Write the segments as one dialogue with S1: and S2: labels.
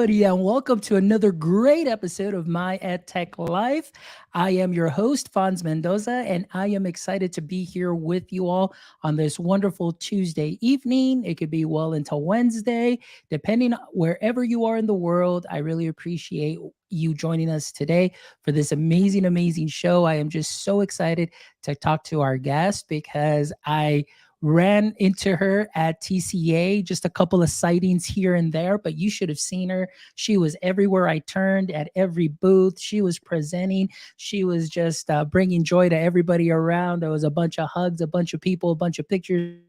S1: everybody, and welcome to another great episode of My EdTech Life. I am your host, Fonz Mendoza, and I am excited to be here with you all on this wonderful Tuesday evening. It could be well into Wednesday, depending on wherever you are in the world. I really appreciate you joining us today for this amazing, amazing show. I am just so excited to talk to our guest because I ran into her at TCA, just a couple of sightings here and there, but you should have seen her. She was everywhere I turned, at every booth. She was presenting. She was just bringing joy to everybody around. There was a bunch of hugs, a bunch of people, a bunch of pictures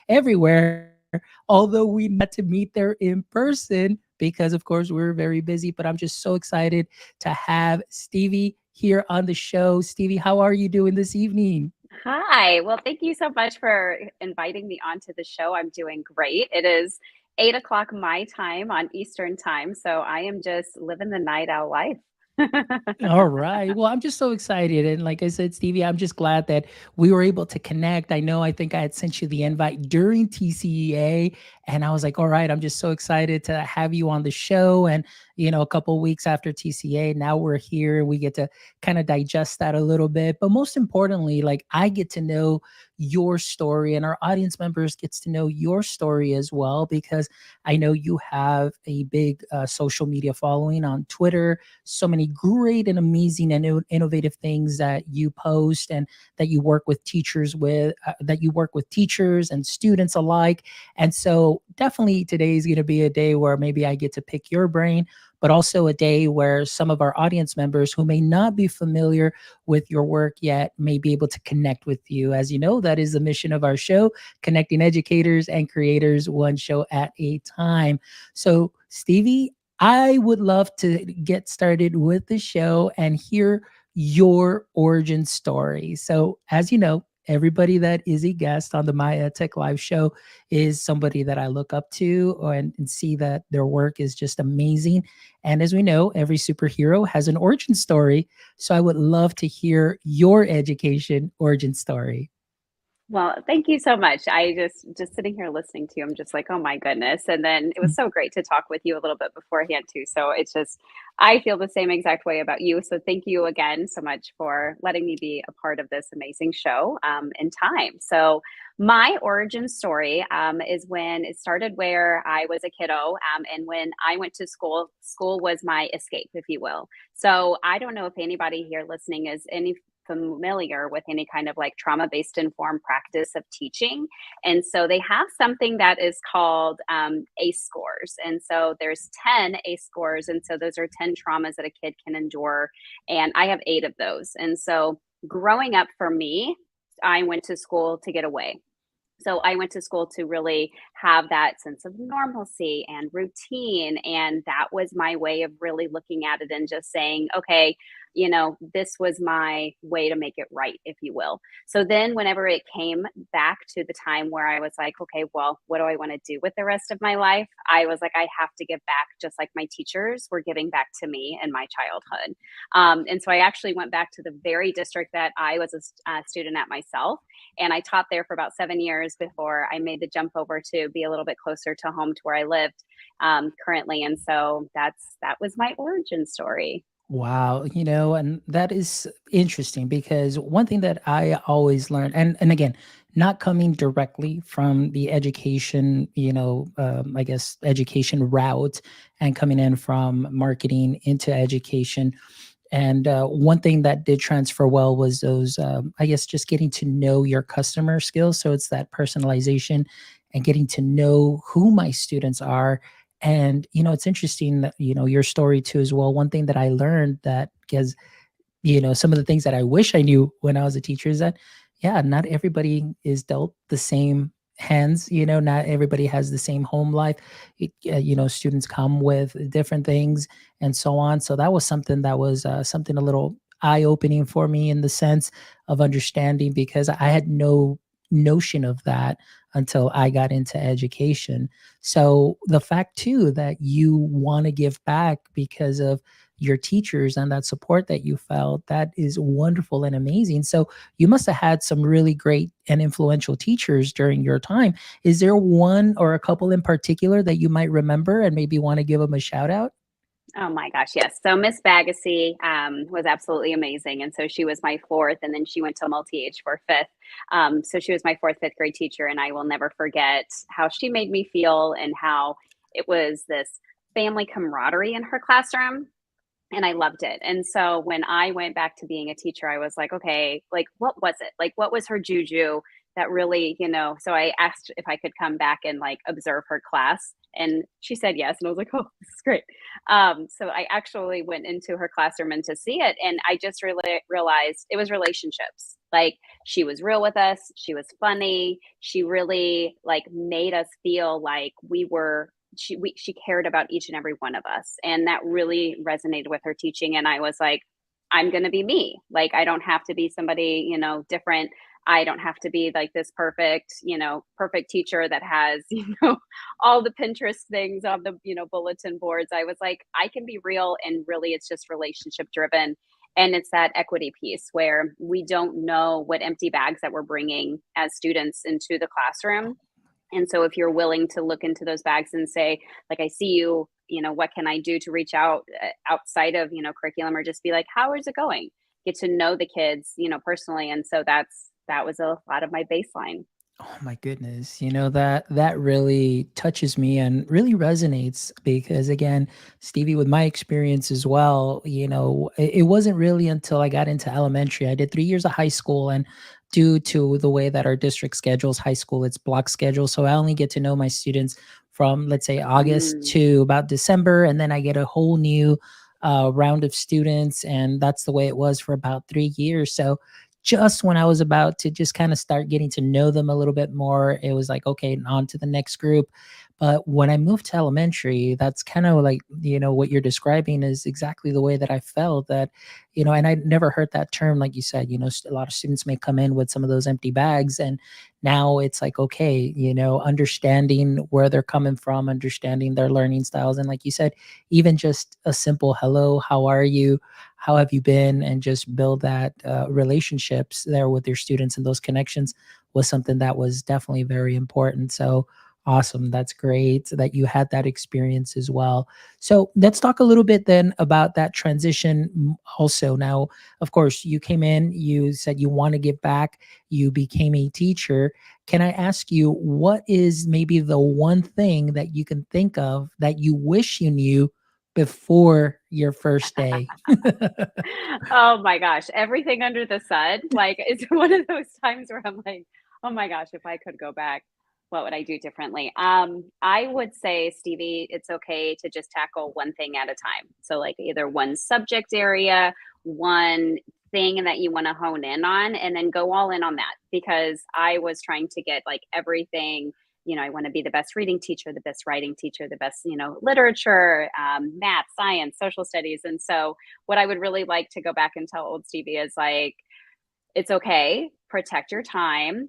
S1: everywhere. Although we never got to meet there in person because, of course, we were very busy. But I'm just so excited to have Stevie here on the show. Stevie, how are you doing this evening?
S2: Hi. Well, thank you so much for inviting me onto the show. I'm doing great. It is 8 o'clock my time on Eastern time, so I am just living the night owl life.
S1: All right. Well, I'm just so excited. And like I said, Stevie, I'm just glad that we were able to connect. I think I had sent you the invite during TCEA, and I was like, all right, I'm just so excited to have you on the show. And, a couple of weeks after TCA, now we're here. We get to kind of digest that a little bit. But most importantly, like I get to know your story and our audience members gets to know your story as well, because I know you have a big social media following on Twitter, so many great and amazing and innovative things that you post and that you work with teachers and students alike. And so definitely today is going to be a day where maybe I get to pick your brain, but also a day where some of our audience members who may not be familiar with your work yet may be able to connect with you. As you know, that is the mission of our show, connecting educators and creators one show at a time. So, Stevie, I would love to get started with the show and hear your origin story. So, as you know, everybody that is a guest on the My Tech Live show is somebody that I look up to and see that their work is just amazing. And as we know, every superhero has an origin story. So I would love to hear your education origin story.
S2: Well, thank you so much. I just sitting here listening to you, I'm just like, oh my goodness. And then it was so great to talk with you a little bit beforehand too. So it's just I feel the same exact way about you. So thank you again so much for letting me be a part of this amazing show in time. So my origin story is when it started where I was a kiddo, and when I went to school. School was my escape, if you will. So I don't know if anybody here listening is any familiar with any kind of like trauma based informed practice of teaching. And so they have something that is called ACE scores. And so there's 10 ACE scores. And so those are 10 traumas that a kid can endure. And I have 8 of those. And so growing up for me, I went to school to get away. So I went to school to really have that sense of normalcy and routine. And that was my way of really looking at it and just saying, okay, this was my way to make it right, if you will. So then, whenever it came back to the time where I was like, okay, well, what do I want to do with the rest of my life? I was like, I have to give back just like my teachers were giving back to me in my childhood. And so I actually went back to the very district that I was a student at myself. And I taught there for about 7 years before I made the jump over to be a little bit closer to home to where I lived currently. And so that was my origin story.
S1: Wow, and that is interesting because one thing that I always learned, and again, not coming directly from the education, I guess education route, and coming in from marketing into education. And one thing that did transfer well was those, I guess, just getting to know your customer skills. So it's that personalization and getting to know who my students are. And, it's interesting that, your story too, as well. One thing that I learned that, because, some of the things that I wish I knew when I was a teacher is that, yeah, not everybody is dealt the same hands, not everybody has the same home life. Students come with different things and so on. So that was something that was something a little eye opening for me in the sense of understanding, because I had no notion of that until I got into education. So the fact too that you want to give back because of your teachers and that support that you felt, that is wonderful and amazing. So you must have had some really great and influential teachers during your time. Is there one or a couple in particular that you might remember and maybe want to give them a shout out?
S2: Oh my gosh, yes. So Miss Bagasse was absolutely amazing, and so she was my fourth, and then she went to multi-age for fifth. So she was my fourth, fifth grade teacher, and I will never forget how she made me feel and how it was this family camaraderie in her classroom, and I loved it. And so when I went back to being a teacher, I was like, okay, like what was it? Like what was her juju that really, so I asked if I could come back and like observe her class. And she said yes. And I was like, oh, this is great. So I actually went into her classroom and to see it. And I just really realized it was relationships. Like she was real with us. She was funny. She really like made us feel like she cared about each and every one of us, and that really resonated with her teaching. And I was like, I'm going to be me. Like I don't have to be somebody different. I don't have to be like this perfect teacher that has all the Pinterest things on the bulletin boards. I was like, I can be real, and really it's just relationship driven. And it's that equity piece where we don't know what empty bags that we're bringing as students into the classroom. And so if you're willing to look into those bags and say, like, I see you, what can I do to reach out outside of, curriculum, or just be like, how is it going? Get to know the kids, personally. And so that was a lot of my baseline.
S1: Oh my goodness. That really touches me and really resonates because again, Stevie, with my experience as well, it wasn't really until I got into elementary. I did 3 years of high school, and due to the way that our district schedules high school, it's block schedule. So I only get to know my students from, let's say, August
S2: Mm.
S1: to about December, and then I get a whole new round of students, and that's the way it was for about 3 years. So just when I was about to just kind of start getting to know them a little bit more, it was like, okay, on to the next group. But when I moved to elementary, that's kind of like, what you're describing is exactly the way that I felt that, and I never heard that term, like you said, a lot of students may come in with some of those empty bags. And now it's like, okay, understanding where they're coming from, understanding their learning styles. And like you said, even just a simple hello, how are you? How have you been? And just build that relationships there with your students, and those connections was something that was definitely very important. So awesome. That's great that you had that experience as well. So let's talk a little bit then about that transition also. Now, of course, you came in, you said you want to give back, you became a teacher. Can I ask you, what is maybe the one thing that you can think of that you wish you knew before your first day?
S2: Oh my gosh, everything under the sun. Like it's one of those times where I'm like, oh my gosh, if I could go back, what would I do differently? I would say, Stevie, it's okay to just tackle one thing at a time. So like either one subject area, one thing that you want to hone in on, and then go all in on that, because I was trying to get like everything. I want to be the best reading teacher, the best writing teacher, the best, literature, math, science, social studies. And so what I would really like to go back and tell old Stevie is like, it's okay, protect your time,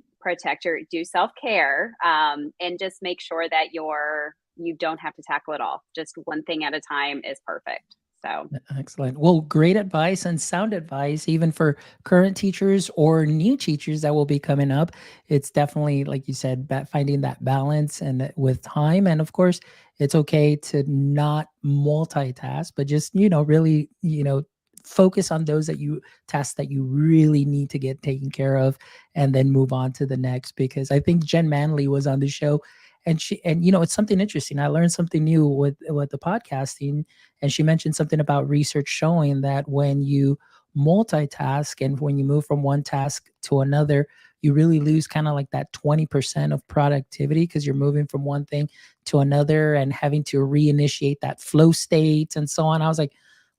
S2: do self-care, and just make sure that you don't have to tackle it all. Just one thing at a time is perfect. So
S1: Excellent. Well, great advice and sound advice, even for current teachers or new teachers that will be coming up. It's definitely, like you said, finding that balance and with time. And of course, it's okay to not multitask, but just, really, focus on those tasks that you really need to get taken care of, and then move on to the next. Because I think Jen Manley was on the show, and it's something interesting. I learned something new with the podcasting, and she mentioned something about research showing that when you multitask and when you move from one task to another, you really lose kind of like that 20% of productivity, because you're moving from one thing to another and having to reinitiate that flow state and so on. I was like,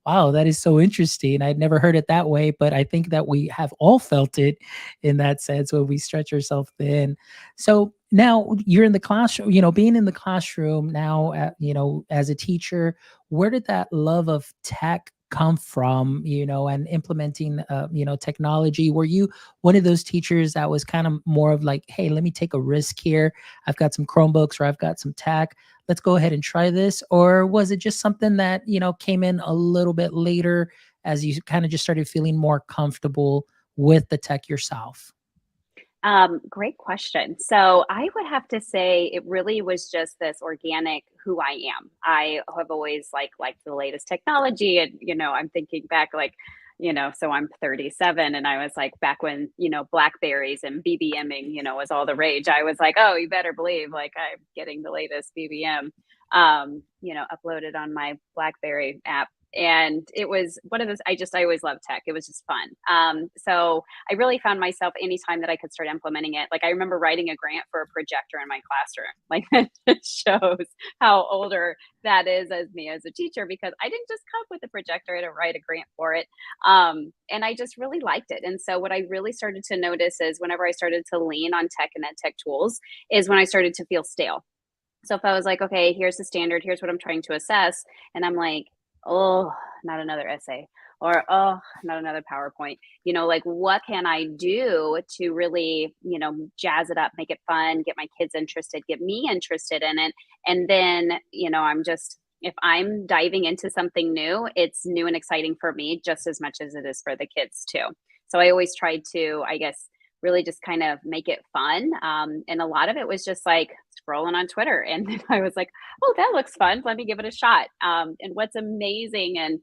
S1: wow, that is so interesting. I'd never heard it that way, but I think that we have all felt it in that sense when we stretch ourselves thin. So now you're in the classroom, being in the classroom now, as a teacher, where did that love of tech come from, and implementing, technology? Were you one of those teachers that was kind of more of like, hey, let me take a risk here. I've got some Chromebooks or I've got some tech. Let's go ahead and try this. Or was it just something that, came in a little bit later as you kind of just started feeling more comfortable with the tech yourself?
S2: Great question. So I would have to say it really was just this organic who I am. I have always liked the latest technology, and I'm thinking back so I'm 37, and I was like back when Blackberries and BBMing was all the rage. I was like, oh, you better believe like I'm getting the latest BBM uploaded on my Blackberry app. And it was one of those, I always loved tech. It was just fun. So I really found myself anytime that I could start implementing it. Like I remember writing a grant for a projector in my classroom. Like that just shows how older that is as me as a teacher, because I didn't just come up with a projector, I had to write a grant for it. And I just really liked it. And so what I really started to notice is whenever I started to lean on tech and ed tech tools is when I started to feel stale. So if I was like, okay, here's the standard, here's what I'm trying to assess, and I'm like, oh, not another essay, or oh, not another PowerPoint, like what can I do to really, jazz it up, make it fun, get my kids interested, get me interested in it. And then, if I'm diving into something new, it's new and exciting for me just as much as it is for the kids too. So I always tried to, I guess, really just kind of make it fun. And a lot of it was just like scrolling on Twitter. And then I was like, oh, that looks fun. Let me give it a shot. And what's amazing, and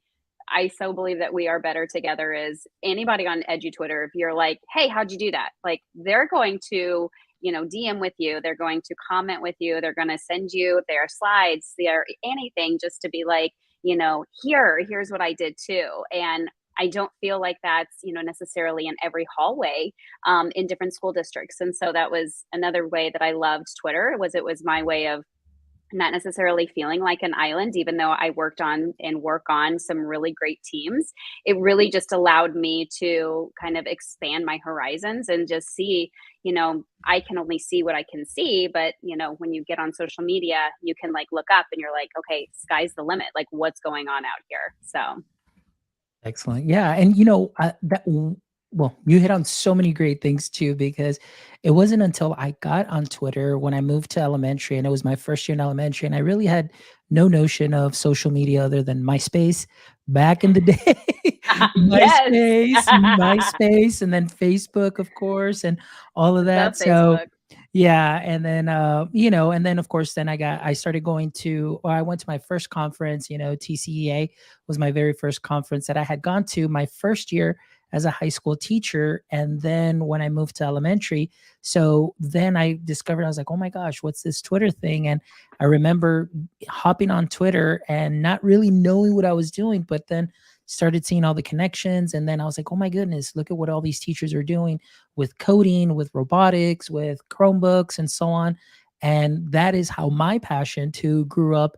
S2: I so believe that we are better together, is anybody on Edu Twitter, if you're like, hey, how'd you do that? Like they're going to, DM with you. They're going to comment with you. They're going to send you their slides, their anything, just to be like, here's what I did too. And I don't feel like that's, necessarily in every hallway in different school districts. And so that was another way that I loved Twitter, was it was my way of not necessarily feeling like an island, even though I worked on and work on some really great teams. It really just allowed me to kind of expand my horizons and just see, I can only see what I can see. But, when you get on social media, you can like look up and you're like, okay, sky's the limit. Like what's going on out here? So.
S1: Excellent. Yeah, and well, you hit on so many great things too, because it wasn't until I got on Twitter when I moved to elementary, and it was my first year in elementary, and I really had no notion of social media other than MySpace back in the day.
S2: Yes.
S1: MySpace, and then Facebook, of course, and all of
S2: The
S1: that. So
S2: Facebook.
S1: yeah, and then and then of course then I started going to, or I went to my first conference, TCEA was my very first conference that I had gone to my first year as a high school teacher. And then when I moved to elementary, so then I discovered, I was like, oh my gosh, what's this Twitter thing? And I remember hopping on Twitter and not really knowing what I was doing, but then started seeing all the connections. And then I was like, oh my goodness, look at what all these teachers are doing with coding, with robotics, with Chromebooks, and so on. And that is how my passion too grew up,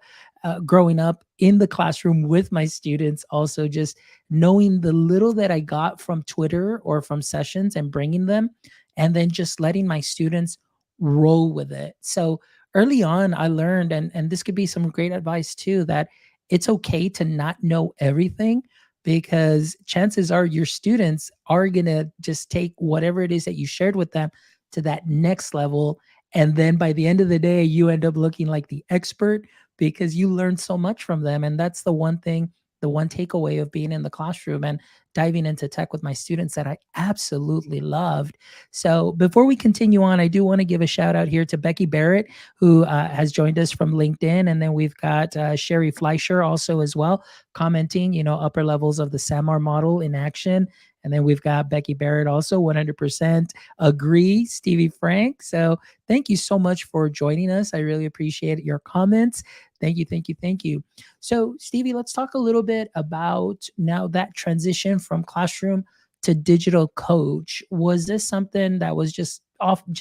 S1: growing up in the classroom with my students, also just knowing the little that I got from Twitter or from sessions and bringing them, and then just letting my students roll with it. So early on, I learned, and this could be some great advice too, that it's okay to not know everything, because chances are your students are going to just take whatever it is that you shared with them to that next level. And then by the end of the day, you end up looking like the expert because you learned so much from them. And that's the one thing, the one takeaway of being in the classroom and diving into tech with my students that I absolutely loved. So before we continue on, I do want to give a shout out here to Becky Barrett, who has joined us from LinkedIn. And then we've got Sherry Fleischer also as well, commenting, upper levels of the SAMR model in action. And then we've got Becky Barrett also 100% agree, Stevie Frank. So thank you so much for joining us. I really appreciate your comments. Thank you, thank you, thank you. So Stevie, let's talk a little bit about now that transition from classroom to digital coach. Was this something that was just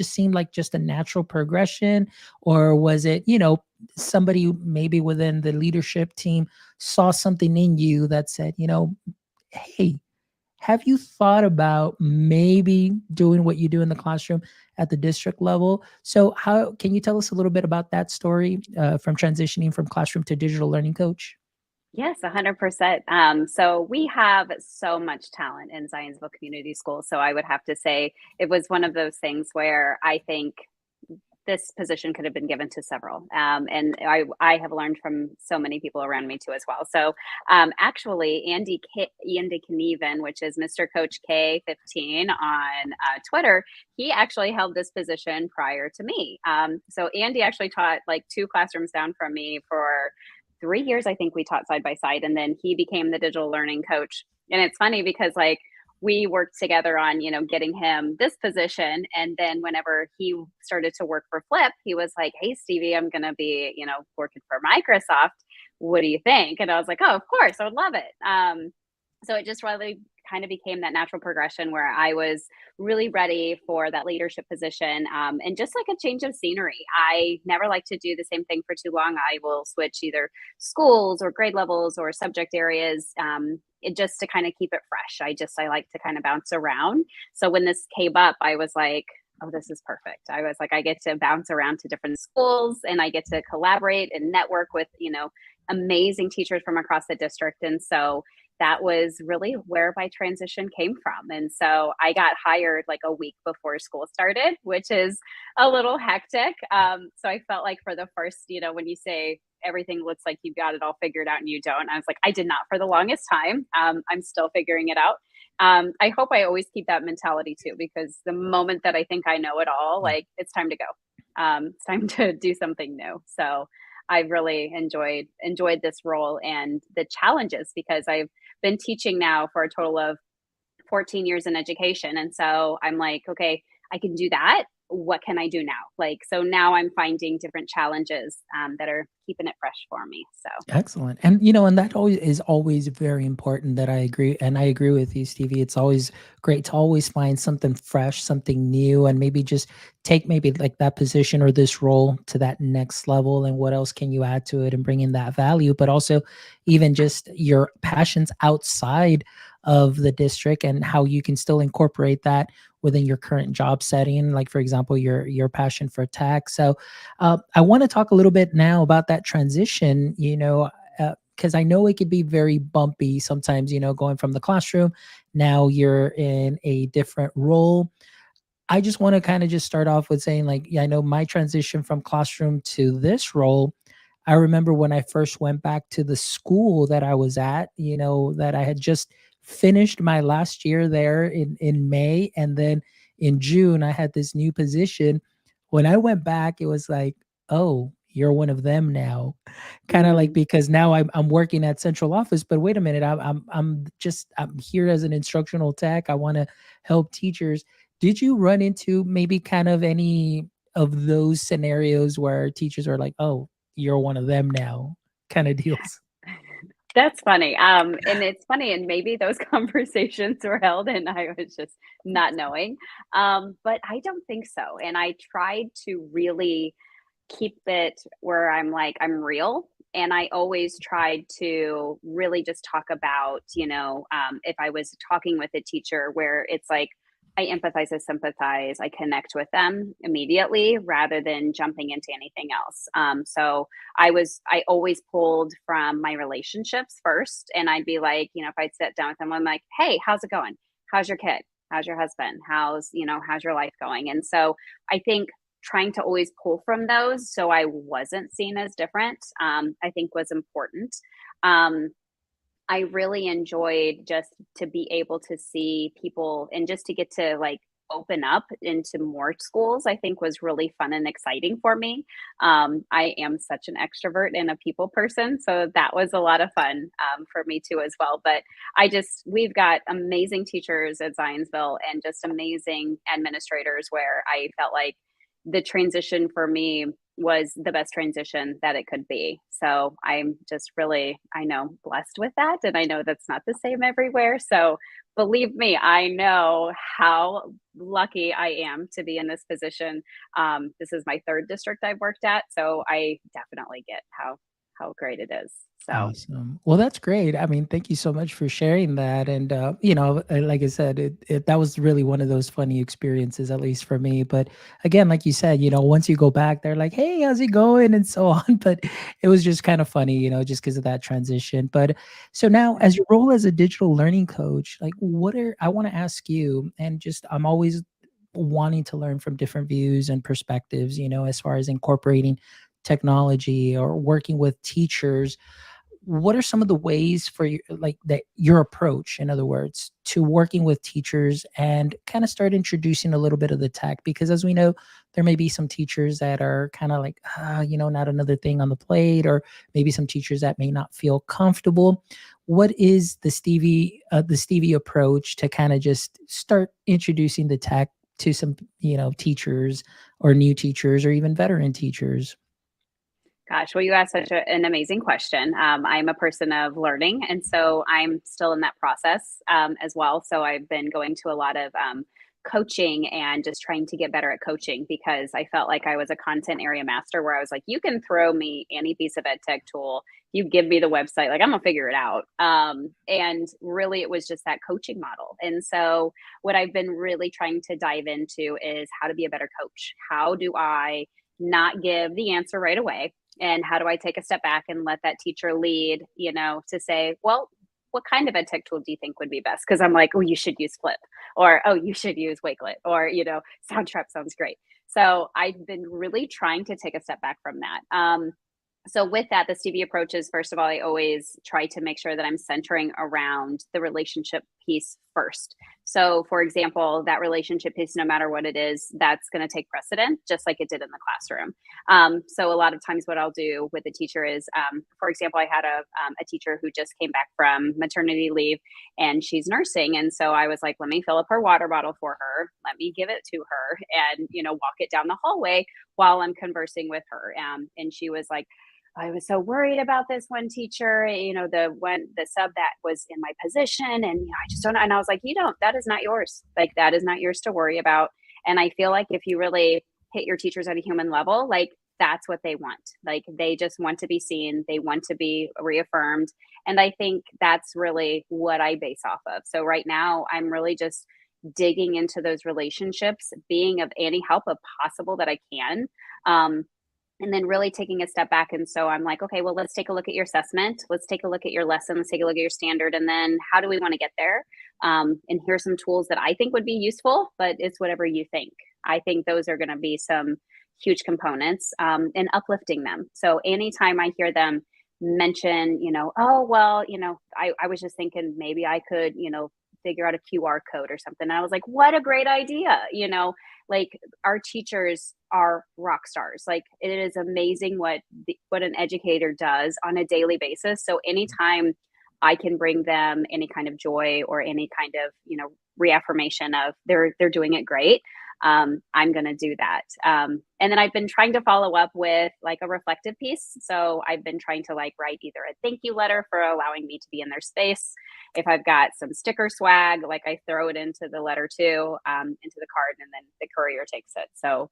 S1: seemed like just a natural progression, or was it, somebody maybe within the leadership team saw something in you that said, hey, have you thought about maybe doing what you do in the classroom at the district level? So how can you tell us a little bit about that story, from transitioning from classroom to digital learning coach?
S2: Yes, 100%. So we have so much talent in Zionsville Community Schools. So I would have to say it was one of those things where I think this position could have been given to several. And I have learned from so many people around me too as well. So actually, Andy Knieven, which is Mr. Coach K15 on Twitter, he actually held this position prior to me. So Andy actually taught like two classrooms down from me for 3 years. I think we taught side by side, and then he became the digital learning coach. And it's funny because like we worked together on, getting him this position. And then whenever he started to work for Flip, he was like, "Hey, Stevie, I'm going to be, working for Microsoft. What do you think?" And I was like, "Oh, of course, I would love it." So it just really kind of became that natural progression where I was really ready for that leadership position, and just like a change of scenery. I never like to do the same thing for too long. I will switch either schools or grade levels or subject areas, just to kind of keep it fresh. I like to kind of bounce around. So when this came up, I was like, "Oh, this is perfect." I was like, I get to bounce around to different schools and I get to collaborate and network with, amazing teachers from across the district. And so that was really where my transition came from. And so I got hired like a week before school started, which is a little hectic. So I felt like for the first, when you say everything looks like you've got it all figured out and you don't, I was like, I did not for the longest time. I'm still figuring it out. I hope I always keep that mentality too, because the moment that I think I know it all,
S1: Yeah.
S2: like it's time to go. It's time to do something new. So I've really enjoyed this role and the challenges because I've been teaching now for a total of 14 years in education. And so I'm like, okay, I can do that. What can I do now? Like, so now I'm finding different challenges, that are keeping it fresh for me. So,
S1: Excellent. And and that always is always very important, that I agree. And I agree with you, Stevie. It's always great to always find something fresh, something new, and maybe just take maybe like that position or this role to that next level. And what else can you add to it and bring in that value, but also even just your passions outside of the district and how you can still incorporate that within your current job setting. Like for example, your passion for tech. So I want to talk a little bit now about that transition, because I know it could be very bumpy sometimes, going from the classroom. Now you're in a different role. I just want to kind of just start off with saying, like, yeah, I know my transition from classroom to this role. I remember when I first went back to the school that I was at, that I had just finished my last year there in May. And then in June, I had this new position. When I went back, it was like, oh, you're one of them now. Kind of like,
S2: mm.
S1: because now I'm working at central office, but wait a minute, I'm here as an instructional tech. I want to help teachers. Did you run into maybe kind of any of those scenarios where teachers are like, "Oh, you're one of them now," kind of deals?
S2: That's funny. And it's funny, and maybe those conversations were held and I was just not knowing. But I don't think so. And I tried to really keep it where I'm like, I'm real. And I always tried to really just talk about, if I was talking with a teacher where it's like, I empathize, I sympathize, I connect with them immediately rather than jumping into anything else. So I always pulled from my relationships first. And I'd be like, if I'd sit down with them, I'm like, "Hey, how's it going? How's your kid? How's your husband? How's your life going?" And so I think trying to always pull from those so I wasn't seen as different, I think was important. Um, I really enjoyed just to be able to see people and just to get to like open up into more schools, I think was really fun and exciting for me. I am such an extrovert and a people person. So that was a lot of fun, for me too, as well. But we've got amazing teachers at Zionsville and just amazing administrators where I felt like the transition for me was the best transition that it could be. So I'm just really, I know, blessed with that. And I know that's not the same everywhere. So believe me, I know how lucky I am to be in this position. This is my third district I've worked at. So I definitely get how great it is. So
S1: Awesome. Well, that's great. I mean, thank you so much for sharing that. And, you know, like I said, that was really one of those funny experiences, at least for me. But again, like you said, you know, once you go back, they're like, hey, how's it going? And so on. But it was just kind of funny, you know, just because of that transition. But so now, as your role as a digital learning coach, like, I want to ask you, and just, I'm always wanting to learn from different views and perspectives, you know, as far as incorporating technology or working with teachers. What are some of the ways for you, like, that your approach, in other words, to working with teachers and kind of start introducing a little bit of the tech? Because as we know, there may be some teachers that are kind of like, you know, not another thing on the plate, or maybe some teachers that may not feel comfortable. What is the Stevie approach to kind of just start introducing the tech to some, you know, teachers or new teachers or even veteran teachers?
S2: gosh, well, you asked such an amazing question. I'm a person of learning, and so I'm still in that process as well. So I've been going to a lot of coaching and just trying to get better at coaching because I felt like I was a content area master where I was like, you can throw me any piece of ed tech tool, you give me the website, like I'm gonna figure it out. And really, it was just that coaching model. And so, what I've been really trying to dive into is how to be a better coach. How do I not give the answer right away? And how do I take a step back and let that teacher lead, you know, to say, well, what kind of ed tech tool do you think would be best? Because I'm like, oh, you should use Flip, or oh, you should use Wakelet, or you know, Soundtrap sounds great. So I've been really trying to take a step back from that. So with that, the Stevie approach is, first of all, I always try to make sure that I'm centering around the relationship piece first. So for example, that relationship piece, no matter what it is, that's going to take precedent, just like it did in the classroom. So a lot of times what I'll do with the teacher is, for example, I had a teacher who just came back from maternity leave and she's nursing. And so I was like, let me fill up her water bottle for her. Let me give it to her and, you know, walk it down the hallway while I'm conversing with her. And she was like, I was so worried about this one teacher, you know, the sub that was in my position. And, you know, I just don't know. And I was like, you don't, that is not yours. Like, that is not yours to worry about. And I feel like if you really hit your teachers at a human level, like, that's what they want. Like, they just want to be seen, they want to be reaffirmed. And I think that's really what I base off of. So right now, I'm really just digging into those relationships, being of any help of possible that I can. Um, and then really taking a step back. And so I'm like, okay, well, let's take a look at your assessment. Let's take a look at your lesson. Let's take a look at your standard. And then how do we want to get there? And here's some tools that I think would be useful, but it's whatever you think. I think those are going to be some huge components in uplifting them. So anytime I hear them mention, you know, oh, well, you know, I was just thinking maybe I could, you know, figure out a QR code or something. And I was like, what a great idea. You know, like, our teachers are rock stars. Like, it is amazing what an educator does on a daily basis. So anytime I can bring them any kind of joy or any kind of, you know, reaffirmation of they're doing it great, I'm going to do that. And then I've been trying to follow up with like a reflective piece. So I've been trying to like write either a thank you letter for allowing me to be in their space. If I've got some sticker swag, like, I throw it into the letter too, into the card, and then the courier takes it. So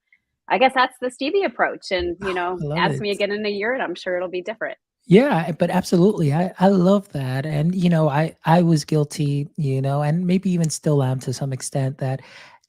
S2: I guess that's the Stevie approach. And, you know,
S1: I love
S2: ask
S1: it.
S2: me again in a year and I'm sure it'll be different.
S1: Yeah, but absolutely. I love that. And you know, I was guilty, you know, and maybe even still am to some extent, that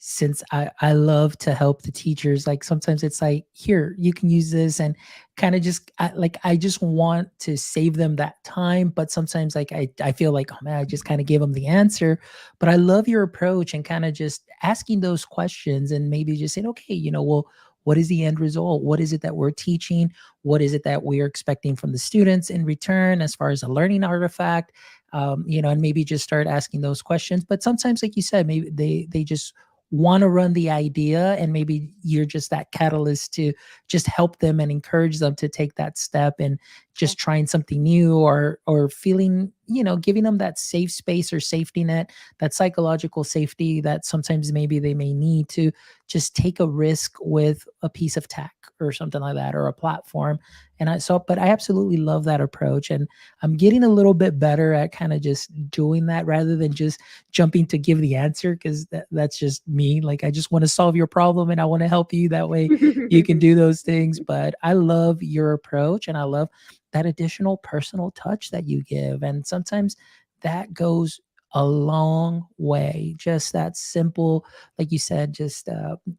S1: since I love to help the teachers, like sometimes it's like, here, you can use this, and kind of just I just want to save them that time, but sometimes like I feel like, oh man, I just kind of give them the answer. But I love your approach and kind of just asking those questions and maybe just saying, okay, you know, well, what is the end result? What is it that we're teaching? What is it that we are expecting from the students in return as far as a learning artifact? You know, and maybe just start asking those questions. But sometimes, like you said, maybe they just want to run the idea, and maybe you're just that catalyst to just help them and encourage them to take that step and
S2: Yeah.
S1: just trying something new, or feeling, you know, giving them that safe space or safety net, that psychological safety that sometimes maybe they may need to just take a risk with a piece of tech or something like that, or a platform. But I absolutely love that approach. And I'm getting a little bit better at kind of just doing that rather than just jumping to give the answer, because that's just me. Like, I just want to solve your problem and I want to help you. That way you can do those things. But I love your approach, and I love that additional personal touch that you give. And sometimes that goes a long way. Just that simple, like you said, just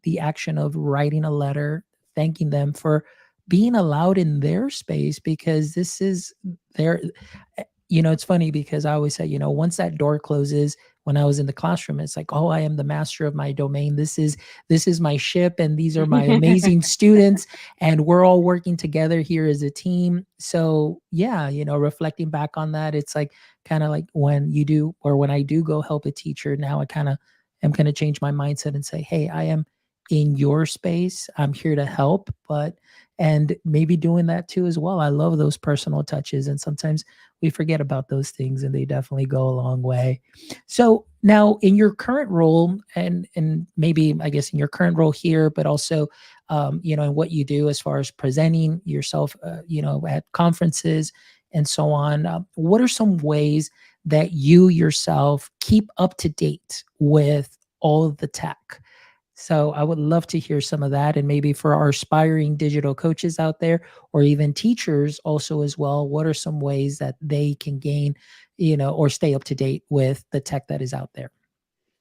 S1: the action of writing a letter, thanking them for being allowed in their space, because this is their, it's funny because I always say, once that door closes, when I was in the classroom, it's like, oh, I am the master of my domain. This is my ship, and these are my amazing students, and we're all working together here as a team. So yeah, reflecting back on that, it's like kind of like when you do, or when I do go help a teacher, now I kind of am going to change my mindset and say, hey, I am in your space. I'm here to help, and maybe doing that too as well. I love those personal touches, and sometimes we forget about those things, and they definitely go a long way. So now in your current role, and maybe I guess in your current role here, but also in what you do as far as presenting yourself, at conferences and so on, what are some ways that you yourself keep up to date with all of the tech? So I would love to hear some of that. And maybe for our aspiring digital coaches out there, or even teachers also as well, what are some ways that they can gain, or stay up to date with the tech that is out there?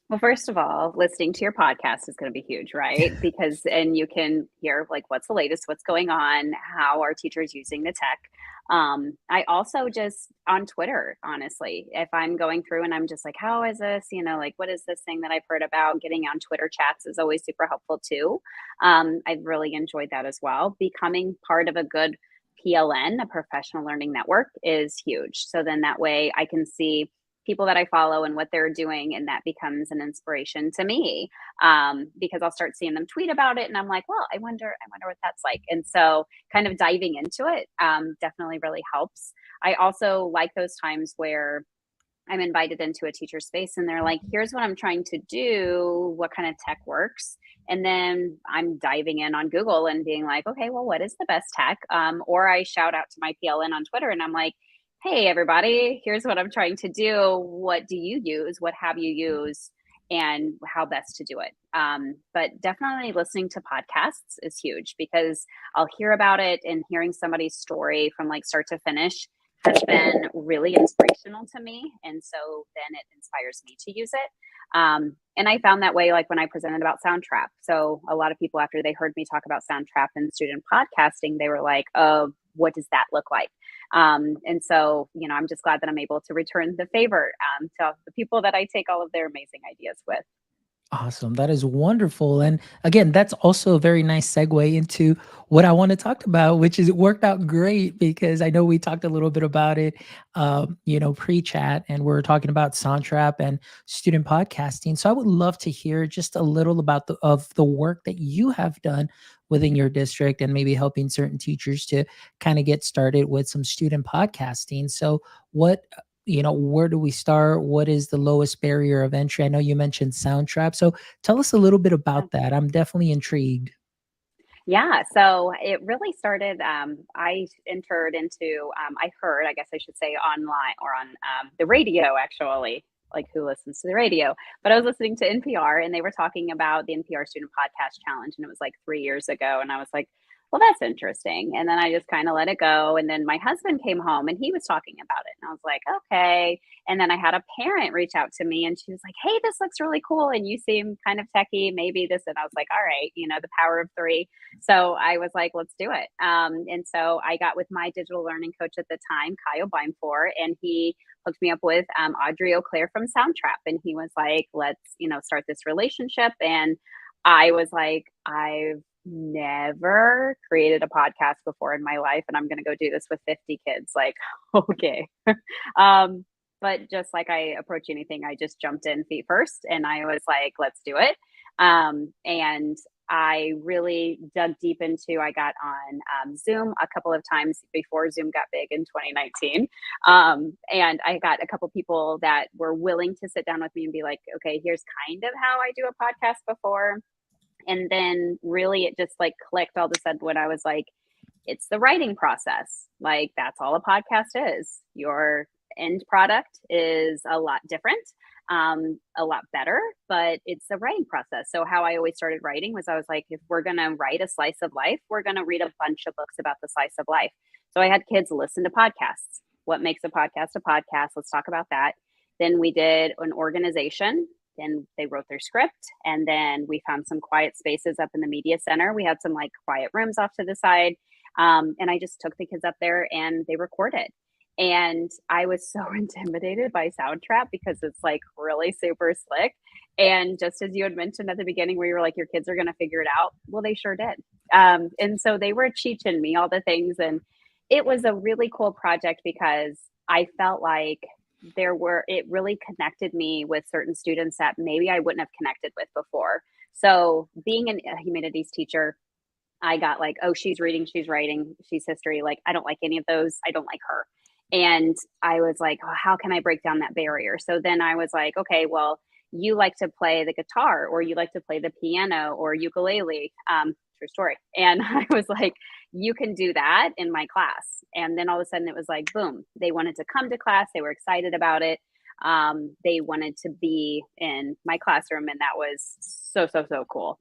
S2: Well, first of all, listening to your podcast is going to be huge, right? Because, and you can hear like what's the latest, what's going on, how are teachers using the tech. I also just on Twitter, honestly, if I'm going through and I'm just like, how is this? Like, what is this thing that I've heard about? Getting on Twitter chats is always super helpful too. I've really enjoyed that as well. Becoming part of a good PLN, a professional learning network, is huge. So then that way I can see people that I follow and what they're doing, and that becomes an inspiration to me, because I'll start seeing them tweet about it, and I'm like, well, I wonder what that's like. And so, kind of diving into it definitely really helps. I also like those times where I'm invited into a teacher space and they're like, here's what I'm trying to do. What kind of tech works? And then I'm diving in on Google and being like, okay, well, what is the best tech? Or I shout out to my PLN on Twitter and I'm like, hey, everybody, here's what I'm trying to do. What do you use? What have you used? And how best to do it. But definitely listening to podcasts is huge because I'll hear about it, and hearing somebody's story from like start to finish has been really inspirational to me. And so then it inspires me to use it. And I found that way, like when I presented about Soundtrap. So a lot of people, after they heard me talk about Soundtrap and student podcasting, they were like, oh, what does that look like? And so, I'm just glad that I'm able to return the favor to the people that I take all of their amazing ideas with.
S1: Awesome. That is wonderful. And again, that's also a very nice segue into what I want to talk about, which is it worked out great because I know we talked a little bit about it, pre-chat, and we're talking about Soundtrap and student podcasting. So I would love to hear just a little about the work that you have done within your district, and maybe helping certain teachers to kind of get started with some student podcasting. So what where do we start? What is the lowest barrier of entry? I know you mentioned Soundtrap. So tell us a little bit about that. I'm definitely intrigued.
S2: Yeah, so it really started. I entered into, I heard, I guess I should say online or on the radio, actually, like who listens to the radio. But I was listening to NPR and they were talking about the NPR Student Podcast Challenge. And it was like 3 years ago. And I was like, well, that's interesting. And then I just kind of let it go. And then my husband came home and he was talking about it. And I was like, okay. And then I had a parent reach out to me and she was like, hey, this looks really cool. And you seem kind of techie, maybe this. And I was like, all right, the power of three. So I was like, let's do it. And so I got with my digital learning coach at the time, Kyle Beimfor, and he hooked me up with Audrey O'Clair from Soundtrap. And he was like, let's, start this relationship. And I was like, I've never created a podcast before in my life, and I'm going to go do this with 50 kids. Like, okay. But just like I approach anything, I just jumped in feet first and I was like, let's do it. And I really dug deep into, I got on Zoom a couple of times before Zoom got big in 2019. And I got a couple people that were willing to sit down with me and be like, okay, here's kind of how I do a podcast before. And then really it just like clicked all of a sudden when I was like, it's the writing process. Like that's all a podcast is. Your end product is a lot different, a lot better, but it's the writing process. So how I always started writing was I was like, if we're going to write a slice of life, we're going to read a bunch of books about the slice of life. So I had kids listen to podcasts. What makes a podcast a podcast? Let's talk about that. Then we did an organization. Then they wrote their script. And then we found some quiet spaces up in the media center. We had some like quiet rooms off to the side. And I just took the kids up there and they recorded. And I was so intimidated by Soundtrap because it's like really super slick. And just as you had mentioned at the beginning, where you were like, your kids are going to figure it out. Well, they sure did. And so they were teaching me all the things. And it was a really cool project because I felt like it really connected me with certain students that maybe I wouldn't have connected with before. So being a humanities teacher, I got like, oh, she's reading, she's writing, she's history. Like, I don't like any of those. I don't like her. And I was like, oh, how can I break down that barrier? So then I was like, okay, well, you like to play the guitar or you like to play the piano or ukulele. True story. And I was like, you can do that in my class. And then all of a sudden it was like, boom, they wanted to come to class. They were excited about it. They wanted to be in my classroom. And that was so, so, so cool.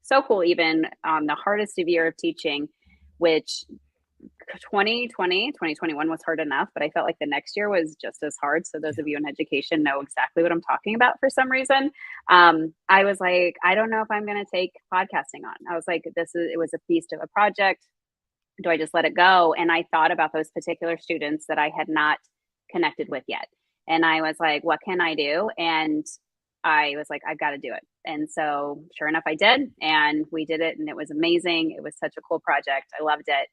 S2: So cool, even on the hardest of year of teaching, which 2021 was hard enough, but I felt like the next year was just as hard. So those of you in education know exactly what I'm talking about for some reason. I was like, I don't know if I'm going to take podcasting on. I was like, it was a feast of a project. Do I just let it go? And I thought about those particular students that I had not connected with yet. And I was like, what can I do? And I was like, I've got to do it. And so sure enough, I did. And we did it. And it was amazing. It was such a cool project. I loved it.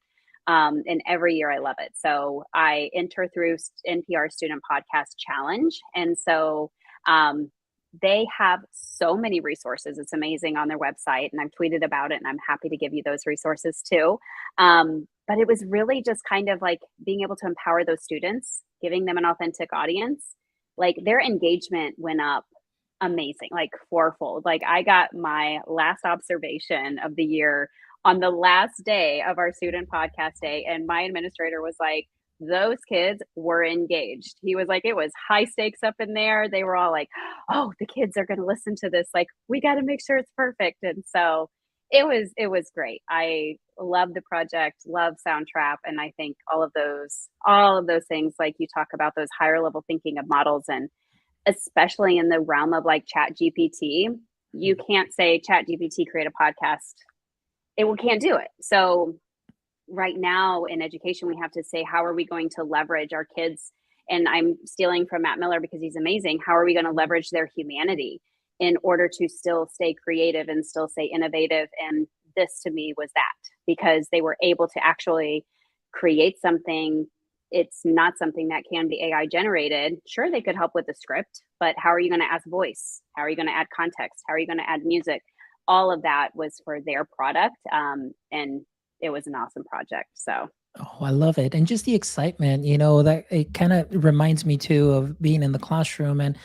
S2: And every year I love it. So I enter through NPR Student Podcast Challenge. And so they have so many resources. It's amazing on their website. And I've tweeted about it and I'm happy to give you those resources too. But it was really just kind of like being able to empower those students, giving them an authentic audience. Like their engagement went up amazing, like fourfold. Like I got my last observation of the year on the last day of our student podcast day. And my administrator was like, those kids were engaged. He was like, it was high stakes up in there. They were all like, oh, the kids are going to listen to this. Like, we got to make sure it's perfect. And so it was great. I love the project, love Soundtrap. And I think all of those things, like you talk about those higher level thinking of models, and especially in the realm of like Chat GPT, you can't say Chat GPT create a podcast. It can't do it. So right now in education, we have to say, how are we going to leverage our kids? And I'm stealing from Matt Miller because he's amazing. How are we going to leverage their humanity in order to still stay creative and still stay innovative? And this to me was that, because they were able to actually create something. It's not something that can be AI generated. Sure, they could help with the script, but how are you going to add voice? How are you going to add context? How are you going to add music? All of that was for their product. And it was an awesome project. So.
S1: Oh, I love it. And just the excitement, that it kind of reminds me too of being in the classroom and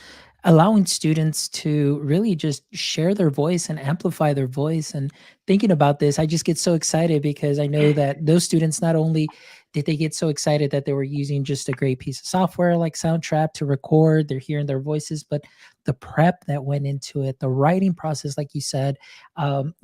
S1: allowing students to really just share their voice and amplify their voice. And thinking about this, I just get so excited because I know that those students, not only did they get so excited that they were using just a great piece of software like Soundtrap to record, they're hearing their voices, but the prep that went into it, the writing process, like you said, all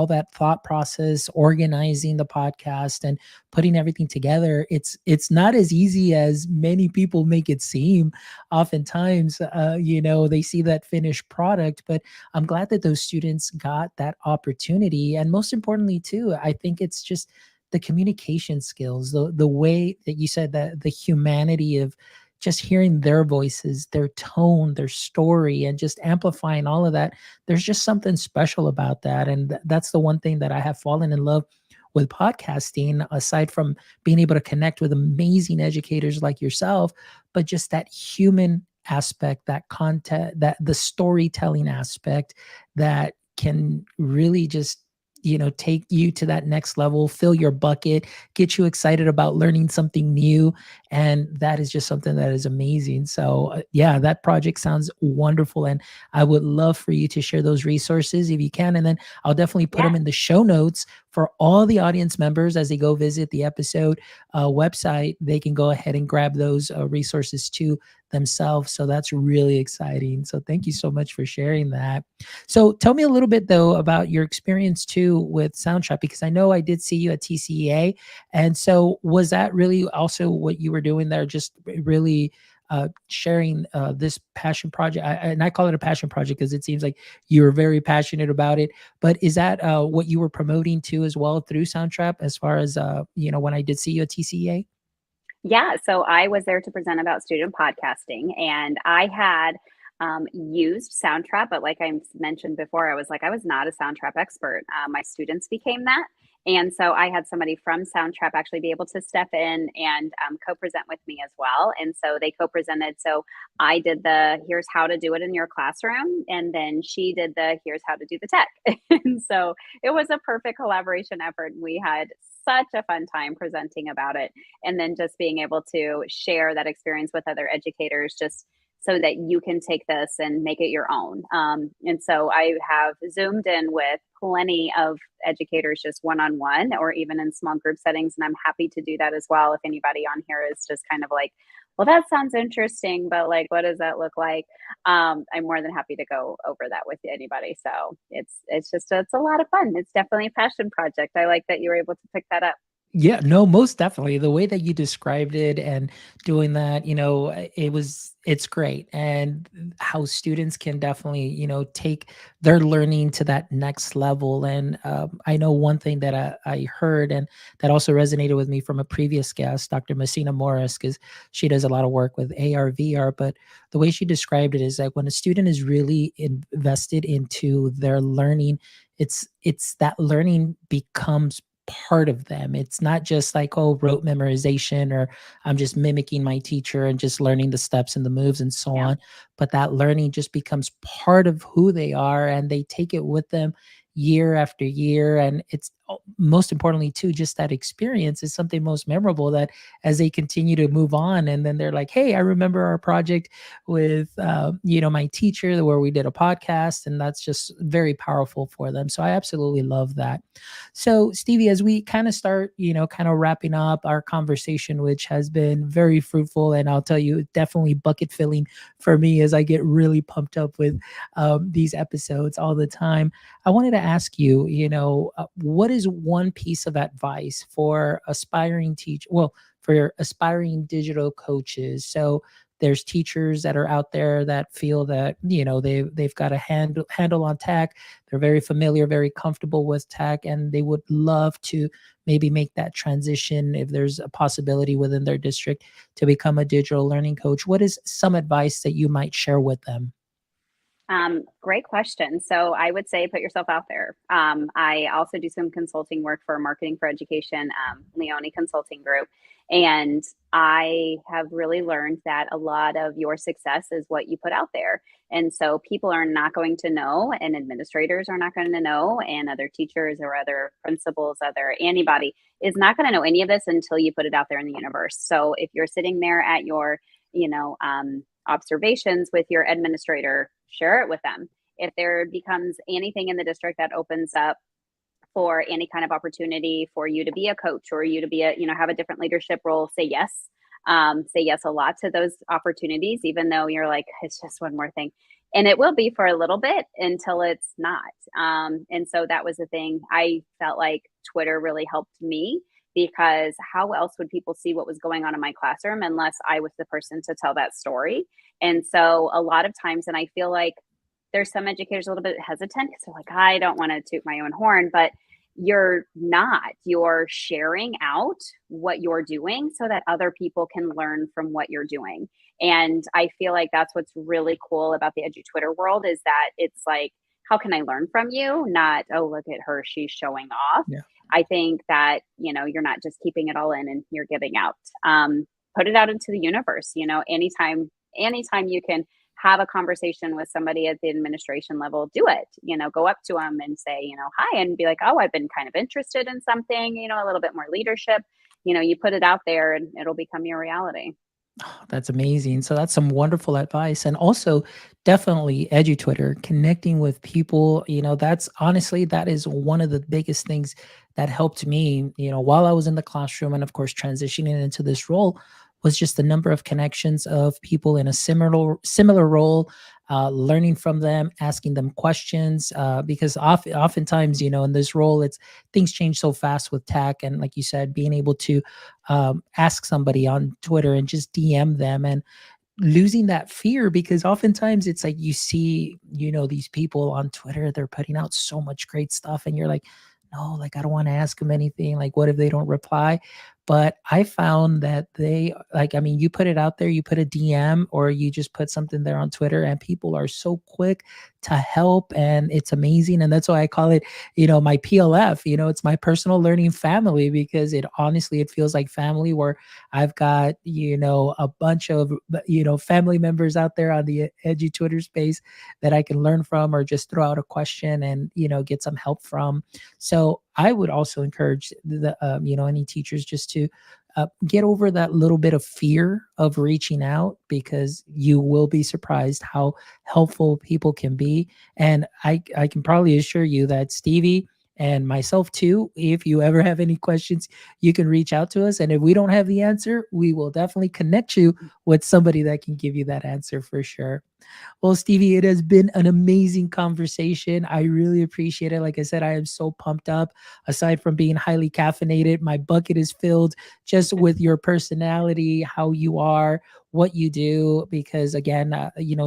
S1: that thought process, organizing the podcast and putting everything together. It's not as easy as many people make it seem. Oftentimes, they see that finished product, but I'm glad that those students got that opportunity. And most importantly too, I think it's just the communication skills, the way that you said, that the humanity of just hearing their voices, their tone, their story, and just amplifying all of that. There's just something special about that. And that's the one thing that I have fallen in love with podcasting, aside from being able to connect with amazing educators like yourself, but just that human aspect, that content, that the storytelling aspect that can really just take you to that next level, fill your bucket, get you excited about learning something new. And that is just something that is amazing. So yeah, that project sounds wonderful. And I would love for you to share those resources if you can. And then I'll definitely put them in the show notes for all the audience members, as they go visit the episode website, they can go ahead and grab those resources too themselves. So that's really exciting. So thank you so much for sharing that. So tell me a little bit though about your experience too with Soundtrap, because I know I did see you at TCEA. And so was that really also what you were doing there? Just really sharing this passion project? And I call it a passion project because it seems like you were very passionate about it. But is that what you were promoting too as well through Soundtrap, as far as, when I did see you at TCEA?
S2: Yeah, so I was there to present about student podcasting, and I had used Soundtrap, but like I mentioned before, I was not a Soundtrap expert. My students became that. And so I had somebody from Soundtrap actually be able to step in and co-present with me as well. And so they co-presented. So I did the here's how to do it in your classroom, and then she did the here's how to do the tech. And so it was a perfect collaboration effort. We had such a fun time presenting about it, and then just being able to share that experience with other educators, just so that you can take this and make it your own. And so I have zoomed in with plenty of educators, just one-on-one or even in small group settings, and I'm happy to do that as well if anybody on here is just kind of like, well, that sounds interesting, but like, what does that look like? I'm more than happy to go over that with anybody. So it's a lot of fun. It's definitely a passion project. I like that you were able to pick that up.
S1: Yeah, no, most definitely. The way that you described it and doing that, it's great. And how students can definitely, take their learning to that next level. And I know one thing that I heard and that also resonated with me from a previous guest, Dr. Messina Morris, because she does a lot of work with AR, VR. But the way she described it is like when a student is really invested into their learning, it's that learning becomes part of them. It's not just like, oh, rote memorization, or I'm just mimicking my teacher and just learning the steps and the moves and so
S2: Yeah.
S1: on. But that learning just becomes part of who they are, and they take it with them year after year. And it's most importantly too, just that experience is something most memorable, that as they continue to move on, and then they're like, hey, I remember our project with my teacher where we did a podcast, and that's just very powerful for them. So I absolutely love that. So, Stevie, as we kind of start, kind of wrapping up our conversation, which has been very fruitful, and I'll tell you, definitely bucket filling for me as I get really pumped up with these episodes all the time. I wanted to ask you, what is one piece of advice for aspiring teach? Well, for aspiring digital coaches. So there's teachers that are out there that feel that they've got a handle on tech. They're very familiar, very comfortable with tech, and they would love to maybe make that transition if there's a possibility within their district to become a digital learning coach. What is some advice that you might share with them?
S2: Great question. So I would say put yourself out there. I also do some consulting work for Marketing for Education, Leone Consulting Group. And I have really learned that a lot of your success is what you put out there. And so people are not going to know, and administrators are not going to know, and other teachers or other principals, other anybody is not going to know any of this until you put it out there in the universe. So if you're sitting there at your, observations with your administrator, share it with them. If there becomes anything in the district that opens up for any kind of opportunity for you to be a coach, or you to be have a different leadership role, say yes. Say yes a lot to those opportunities, even though you're like, it's just one more thing. And it will be for a little bit until it's not. And so that was the thing. I felt like Twitter really helped me, because how else would people see what was going on in my classroom unless I was the person to tell that story? And so a lot of times, and I feel like there's some educators a little bit hesitant because they're like, I don't want to toot my own horn, but you're not. You're sharing out what you're doing so that other people can learn from what you're doing. And I feel like that's what's really cool about the edu Twitter world, is that it's like, how can I learn from you? Not, oh, look at her, she's showing off.
S1: Yeah.
S2: I think that, you're not just keeping it all in and you're giving out. Put it out into the universe, anytime you can have a conversation with somebody at the administration level, do it. Go up to them and say, hi, and be like, oh, I've been kind of interested in something, a little bit more leadership. You put it out there and it'll become your reality.
S1: Oh, that's amazing. So that's some wonderful advice. And also definitely EduTwitter, connecting with people, that's honestly, that is one of the biggest things that helped me, while I was in the classroom and of course transitioning into this role, was just the number of connections of people in a similar role, learning from them, asking them questions, because oftentimes, in this role, it's things change so fast with tech, and like you said, being able to ask somebody on Twitter and just DM them, and losing that fear, because oftentimes it's like you see, these people on Twitter, they're putting out so much great stuff and you're like, no, like I don't want to ask them anything. Like, what if they don't reply? But I found that they like, I mean, you put it out there, you put a DM or you just put something there on Twitter and people are so quick to help, and it's amazing. And that's why I call it, my PLF, it's my personal learning family, because it honestly, it feels like family, where I've got, a bunch of, family members out there on the edgy Twitter space that I can learn from, or just throw out a question and, get some help from. So I would also encourage any teachers just to get over that little bit of fear of reaching out, because you will be surprised how helpful people can be. And I can probably assure you that Stevie and myself too, if you ever have any questions, you can reach out to us. And if we don't have the answer, we will definitely connect you with somebody that can give you that answer for sure. Well, Stevie, it has been an amazing conversation. I really appreciate it. Like I said, I am so pumped up. Aside from being highly caffeinated, my bucket is filled just with your personality, how you are, what you do. Because again,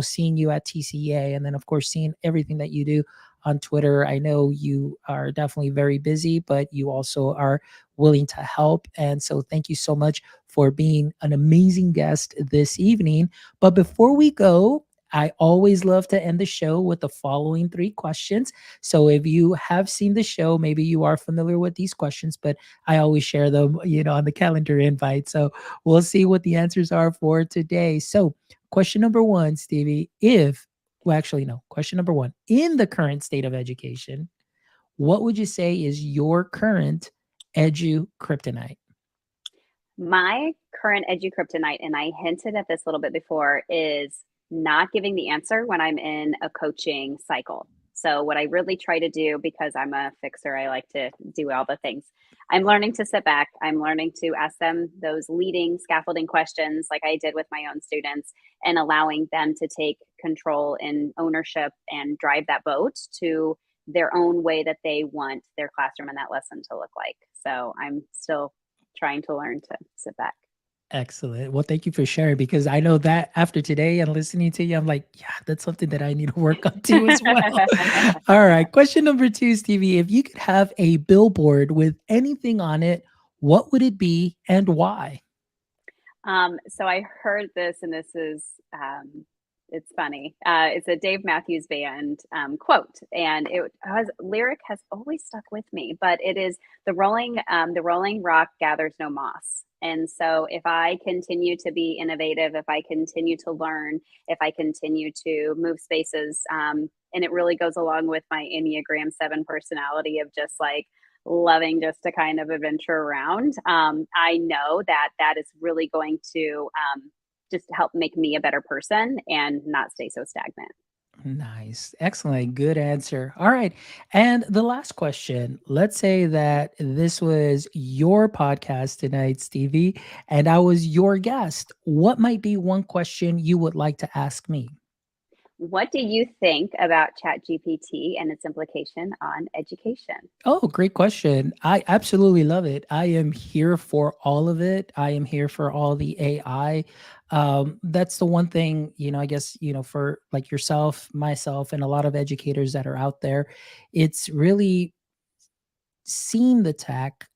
S1: seeing you at TCA, and then of course seeing everything that you do on Twitter, I know you are definitely very busy, but you also are willing to help. And so thank you so much for being an amazing guest this evening. But before we go, I always love to end the show with the following three questions. So if you have seen the show, maybe you are familiar with these questions, but I always share them, on the calendar invite. So we'll see what the answers are for today. So question number one, Stevie, well, actually, no, question number one, in the current state of education, what would you say is your current edu kryptonite?
S2: My current edu kryptonite, and I hinted at this a little bit before, is not giving the answer when I'm in a coaching cycle. So, what I really try to do, because I'm a fixer, I like to do all the things. I'm learning to sit back. I'm learning to ask them those leading scaffolding questions, like I did with my own students, and allowing them to take control and ownership and drive that boat to their own way that they want their classroom and that lesson to look like. So, I'm still trying to learn to sit back.
S1: Excellent. Well, thank you for sharing, because I know that after today and listening to you, I'm like, yeah, that's something that I need to work on too as well. All right. Question number two, Stevie. If you could have a billboard with anything on it, what would it be and why?
S2: So I heard this, and this is it's funny. It's a Dave Matthews Band quote, and it has lyric has always stuck with me. But it is the Rolling Rock gathers no moss. And so, if I continue to be innovative, if I continue to learn, if I continue to move spaces, and it really goes along with my Enneagram 7 personality of just like loving just to kind of adventure around. I know that that is really going to just help make me a better person and not stay so stagnant.
S1: Nice. Excellent. Good answer. All right. And the last question, let's say that this was your podcast tonight, Stevie, and I was your guest. What might be one question you would like to ask me?
S2: What do you think about ChatGPT and its implication on education?
S1: Oh, great question. I absolutely love it. I am here for all of it. I am here for all the AI. That's the one thing, I guess, for like yourself, myself, and a lot of educators that are out there, it's really seeing the tech,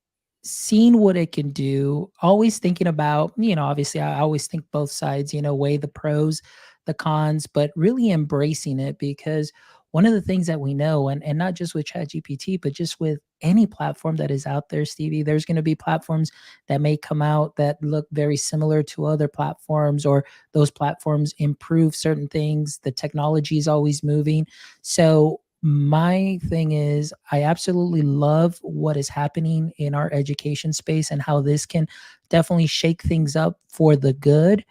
S1: seeing what it can do, always thinking about, obviously I always think both sides, weigh the pros, the cons, but really embracing it, because one of the things that we know, and not just with ChatGPT, but just with any platform that is out there, Stevie, there's going to be platforms that may come out that look very similar to other platforms, or those platforms improve certain things. The technology is always moving. So my thing is, I absolutely love what is happening in our education space and how this can definitely shake things up for the good.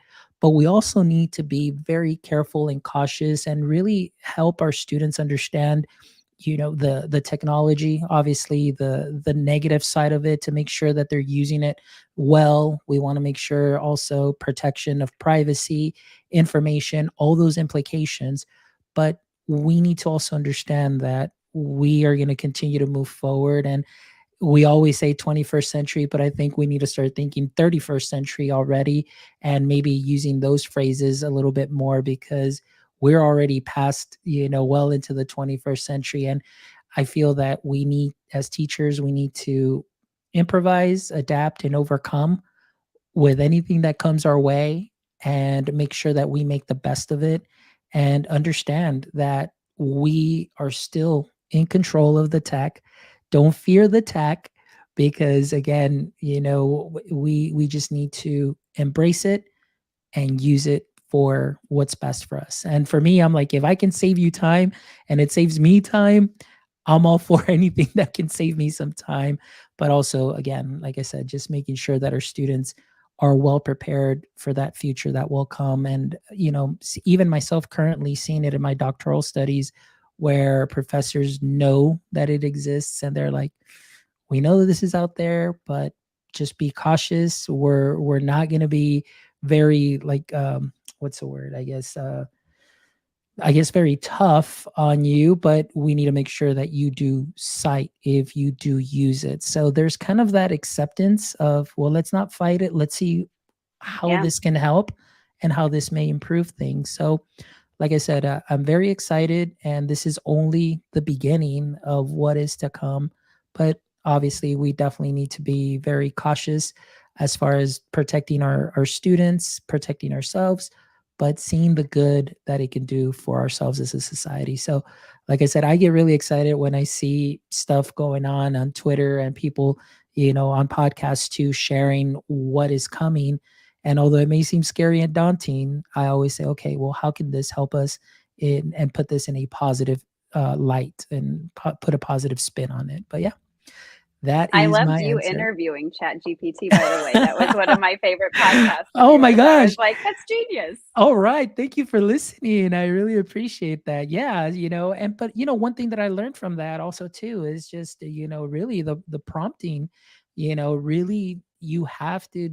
S1: But we also need to be very careful and cautious and really help our students understand the technology, obviously the negative side of it, to make sure that they're using it well. We want to make sure also protection of privacy, information, all those implications. But we need to also understand that we are going to continue to move forward. And we always say 21st century, but I think we need to start thinking 31st century already, and maybe using those phrases a little bit more, because we're already past, well into the 21st century. And I feel that we need, as teachers, we need to improvise, adapt, and overcome with anything that comes our way, and make sure that we make the best of it, and understand that we are still in control of the tech. Don't fear the tech, because again, we just need to embrace it and use it for what's best for us. And for me, I'm like, if I can save you time and it saves me time, I'm all for anything that can save me some time. But also, again, like I said, just making sure that our students are well prepared for that future that will come. And, even myself currently seeing it in my doctoral studies, where professors know that it exists and they're like, we know that this is out there, but just be cautious. We're not going to be very, like, what's the word, I guess very tough on you, but we need to make sure that you do cite if you do use it. So there's kind of that acceptance of, well, let's not fight it. Let's see how
S2: Yeah.
S1: this can help and how this may improve things. So, like I said, I'm very excited, and this is only the beginning of what is to come. But obviously, we definitely need to be very cautious as far as protecting our students, protecting ourselves, but seeing the good that it can do for ourselves as a society. So, like I said, I get really excited when I see stuff going on Twitter, and people, on podcasts too, sharing what is coming. And although it may seem scary and daunting, I always say, okay, well, how can this help us and put this in a positive light, and put a positive spin on it? But yeah, that
S2: I
S1: is
S2: loved
S1: my
S2: you
S1: answer.
S2: interviewing ChatGPT, by the way. That was one of my favorite podcasts of
S1: Oh my
S2: yours. I was
S1: gosh.
S2: like, "That's genius."
S1: All right. Thank you for listening. I really appreciate that. Yeah, but one thing that I learned from that also too is just, really the prompting, really you have to,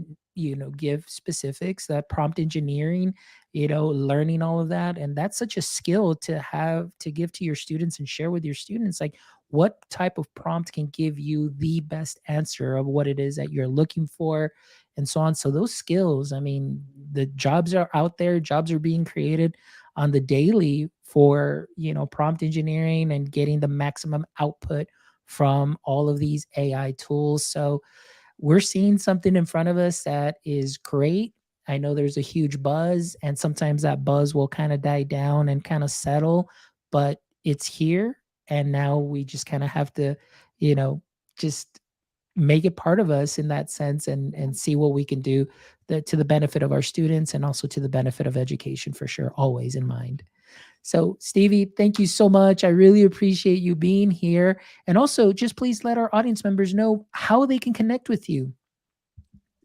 S1: give specifics, that prompt engineering, learning all of that. And that's such a skill to have to give to your students and share with your students. Like, what type of prompt can give you the best answer of what it is that you're looking for, and so on. So those skills, I mean, the jobs are out there, jobs are being created on the daily for, prompt engineering and getting the maximum output from all of these AI tools. So we're seeing something in front of us that is great. I know there's a huge buzz, and sometimes that buzz will kind of die down and kind of settle, but it's here. And now we just kind of have to, just make it part of us in that sense, and see what we can do to the benefit of our students, and also to the benefit of education, for sure, always in mind. So, Stevie, thank you so much. I really appreciate you being here. And also, just please let our audience members know how they can connect with you.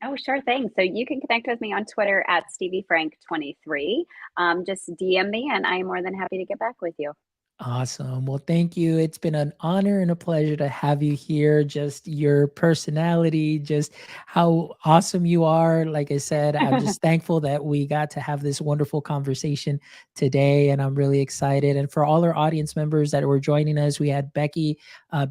S2: Oh, sure thing. So you can connect with me on Twitter at Stevie Frank 23. Just DM me, and I am more than happy to get back with you.
S1: Awesome. Well, thank you. It's been an honor and a pleasure to have you here. Just your personality, just how awesome you are. Like I said, I'm just thankful that we got to have this wonderful conversation today, and I'm really excited. And for all our audience members that were joining us, we had Becky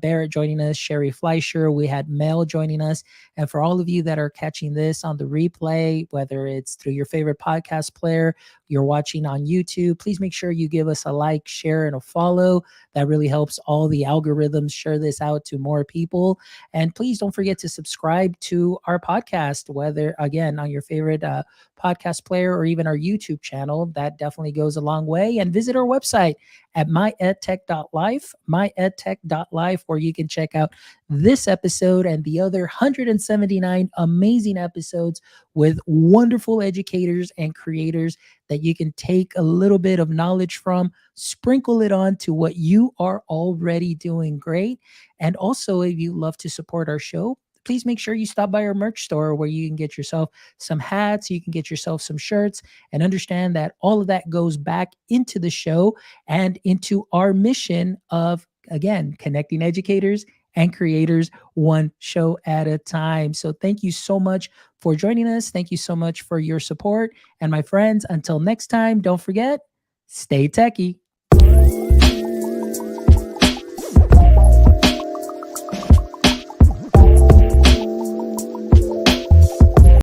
S1: Barrett joining us, Sherry Fleischer, we had Mel joining us. And for all of you that are catching this on the replay, whether it's through your favorite podcast player, you're watching on YouTube, please make sure you give us a like, share, and a follow. That really helps all the algorithms share this out to more people. And please don't forget to subscribe to our podcast, whether, again, on your favorite podcast player or even our YouTube channel. That definitely goes a long way. And visit our website at myedtech.life, myedtech.life, where you can check out this episode and the other 179 amazing episodes with wonderful educators and creators that you can take a little bit of knowledge from, sprinkle it on to what you are already doing great. And also, if you love to support our show, please make sure you stop by our merch store, where you can get yourself some hats, you can get yourself some shirts, and understand that all of that goes back into the show and into our mission of again, connecting educators and creators one show at a time. So thank you so much for joining us. Thank you so much for your support. And my friends, until next time, don't forget, stay techie.